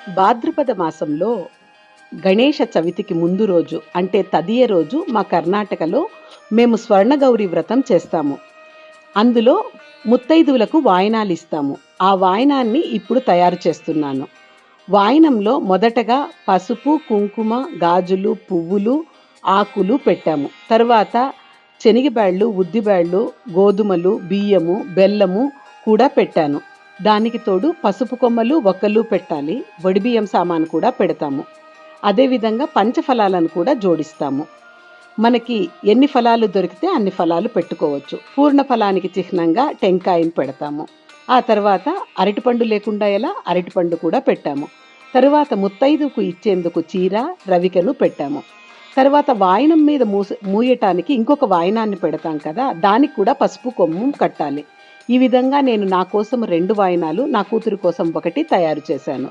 భాద్రపద మాసంలో గణేష చవితికి ముందు రోజు అంటే తదియ రోజు మా కర్ణాటకలో మేము స్వర్ణగౌరి వ్రతం చేస్తాము. అందులో ముత్తైదువులకు వాయనాలు ఇస్తాము. ఆ వాయనాన్ని ఇప్పుడు తయారు చేస్తున్నాను. వాయనంలో మొదటగా పసుపు, కుంకుమ, గాజులు, పువ్వులు, ఆకులు పెట్టాము. తర్వాత శనగబ్యాళ్ళు, ఉద్దిబ్యాళ్ళు, గోధుమలు, బియ్యము, బెల్లము కూడా పెట్టాను. దానికి తోడు పసుపు కొమ్మలు, ఒక్కలు పెట్టాలి. వడిబియ్యం సామాను కూడా పెడతాము. అదేవిధంగా పంచఫలాలను కూడా జోడిస్తాము. మనకి ఎన్ని ఫలాలు దొరికితే అన్ని ఫలాలు పెట్టుకోవచ్చు. పూర్ణ ఫలానికి చిహ్నంగా టెంకాయను పెడతాము. ఆ తర్వాత అరటిపండు లేకుండా ఎలా అరటిపండు కూడా పెట్టాము. తరువాత ముత్తైదుకు ఇచ్చేందుకు చీర, రవికను పెట్టాము. తర్వాత వాయనం మీద మూయటానికి ఇంకొక వాయనాన్ని పెడతాం కదా, దానికి కూడా పసుపు కొమ్ము కట్టాలి. ఈ విధంగా నేను నా కోసం 2 వాయనాలు, నా కూతురు కోసం 1 తయారు చేశాను.